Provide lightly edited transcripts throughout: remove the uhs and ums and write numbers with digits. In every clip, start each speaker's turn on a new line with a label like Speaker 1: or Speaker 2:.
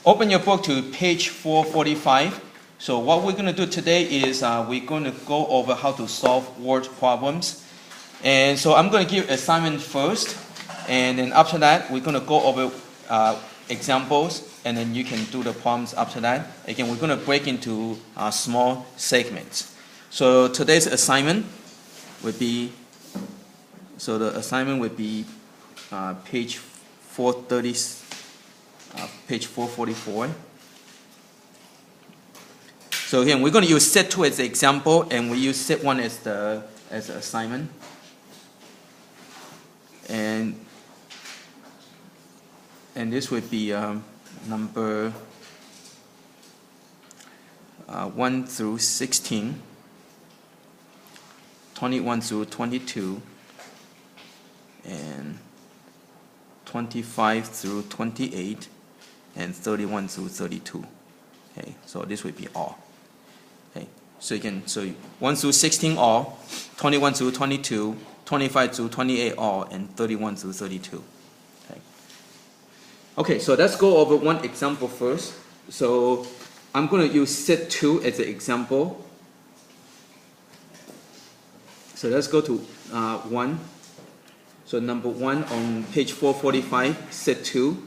Speaker 1: Open your book to page 445. So what we're going to do today is we're going to go over how to solve word problems. And so I'm going to give assignment first, and then after that we're going to go over examples, and then you can do the problems after that. Again, we're going to break into small segments. So today's assignment would be, page 430, page 444. So again, we're going to use set 2 as the example, and we use set 1 as the assignment. And this would be number 1 through 16, 21 through 22, and 25 through 28, and 31 through 32. Okay, so this would be all. Okay, so you can 1 through 16 all, 21 through 22, 25 through 28 all, and 31 through 32. Okay, so let's go over one example first. So I'm going to use set 2 as an example. So let's go to 1. So number 1 on page 445, set 2.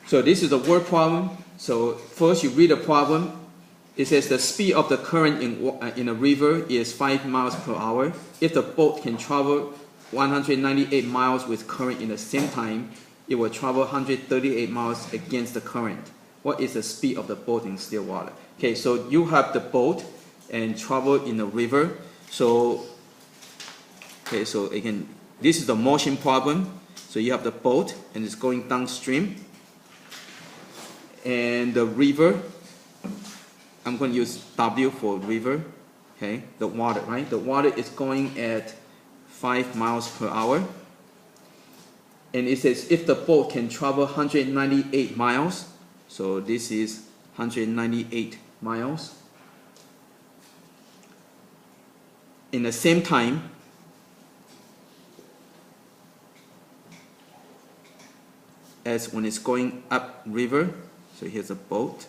Speaker 1: So this is a word problem. So first you read the problem. It says the speed of the current in a river is 5 miles per hour. If the boat can travel 198 miles with current in the same time, it will travel 138 miles against the current. What is the speed of the boat in still water? Okay, so you have the boat and travel in a river. So, okay, so again, this is the motion problem. So you have the boat and it's going downstream. And the river, I'm going to use W for river. Okay, the water, right? The water is going at 5 miles per hour. And it says if the boat can travel 198 miles, so this is 198 miles, in the same time, as when it's going up river. So here's a boat.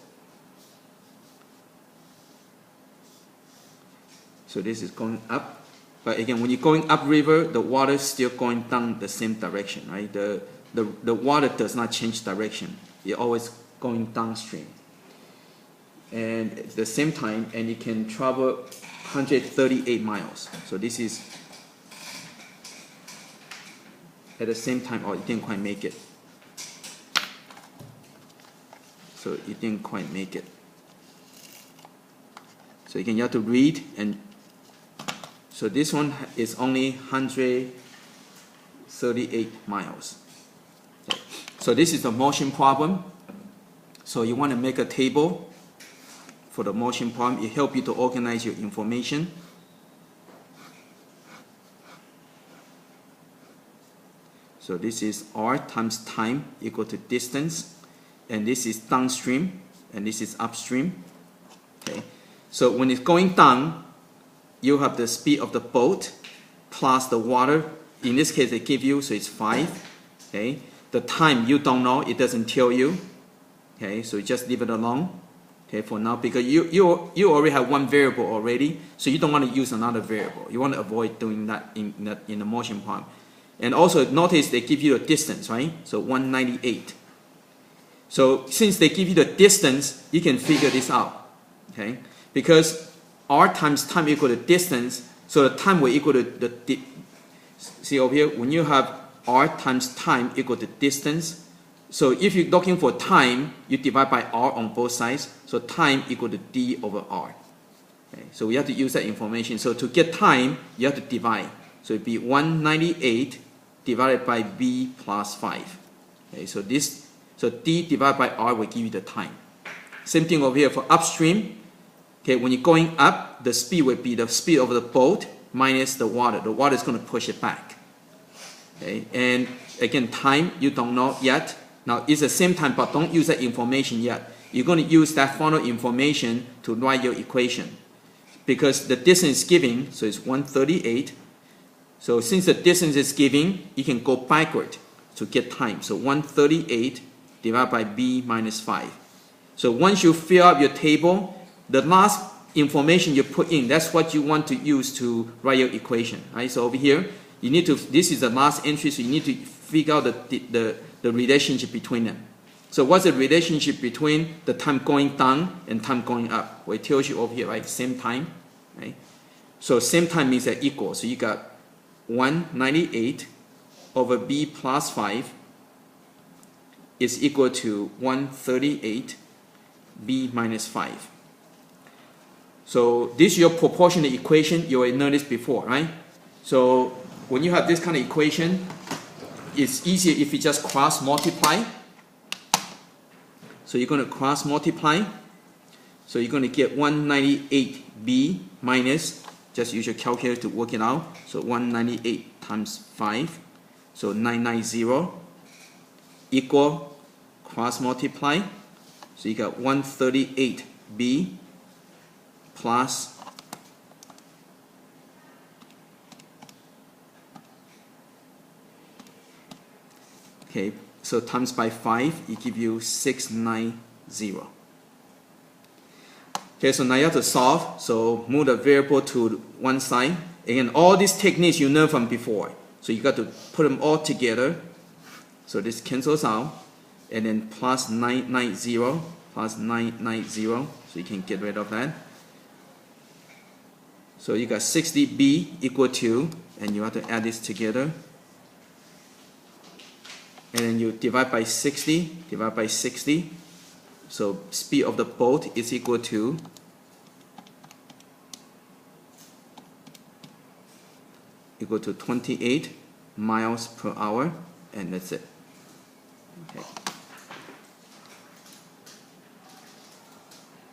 Speaker 1: So this is going up. But again, when you're going upriver, the water is still going down the same direction, right? The water does not change direction. It's always going downstream. And at the same time, and it can travel 138 miles. So this is at the same time, it didn't quite make it. So it didn't quite make it. So again, you have to read, and so this one is only 138 miles. Okay. So this is the motion problem. So you want to make a table for the motion problem. It helps you to organize your information. So this is R times time equal to distance. And this is downstream, and this is upstream. Okay. So when it's going down, you have the speed of the boat plus the water. In this case, they give you, so it's 5. Okay. The time you don't know, it doesn't tell you. Okay. So you just leave it alone. Okay. For now, because you already have one variable already, so you don't want to use another variable. You want to avoid doing that in the motion problem. And also notice they give you a distance, right? So 198. So since they give you the distance, you can figure this out, okay? Because R times time equal to distance, so the time will equal to see over here, when you have R times time equal to distance, so if you're looking for time, you divide by R on both sides, so time equal to D over R. Okay? So we have to use that information. So to get time, you have to divide. So it'd be 198 divided by B plus 5. Okay? So D divided by R will give you the time. Same thing over here for upstream. Okay, when you're going up, the speed will be the speed of the boat minus the water. The water is going to push it back. Okay, and again, time you don't know yet. Now it's the same time, but don't use that information yet. You're going to use that final information to write your equation. Because the distance is given, so it's 138. So since the distance is given, you can go backward to get time. So 138 divided by b minus 5. So once you fill up your table, the last information you put in, that's what you want to use to write your equation. Right? So over here, you need to, this is the last entry, so you need to figure out the relationship between them. So what's the relationship between the time going down and time going up? Well, it tells you over here, right? Same time, right? So same time means that equal. So you got 198 over b plus 5 is equal to 138 b minus 5. So this is your proportional equation. You already know this before, right? So when you have this kind of equation, it's easier if you just cross multiply. So you're going to cross multiply. So you're going to get 198b minus, just use your calculator to work it out. So 198 times 5, so 990 equal, cross multiply. So you got 138b plus okay, so times by 5, it gives you 690. Okay, so now you have to solve. So move the variable to one side. Again, all these techniques you know from before. So you got to put them all together. So this cancels out. And then plus 990, plus 990. So you can get rid of that. So you got 60b equal to, and you have to add this together. And then you divide by 60, divide by 60. So speed of the boat is equal to equal to 28 miles per hour, and that's it. Okay.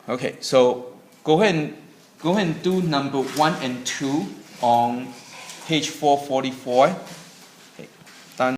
Speaker 1: Okay, so go ahead and do number 1 and 2 on page 444.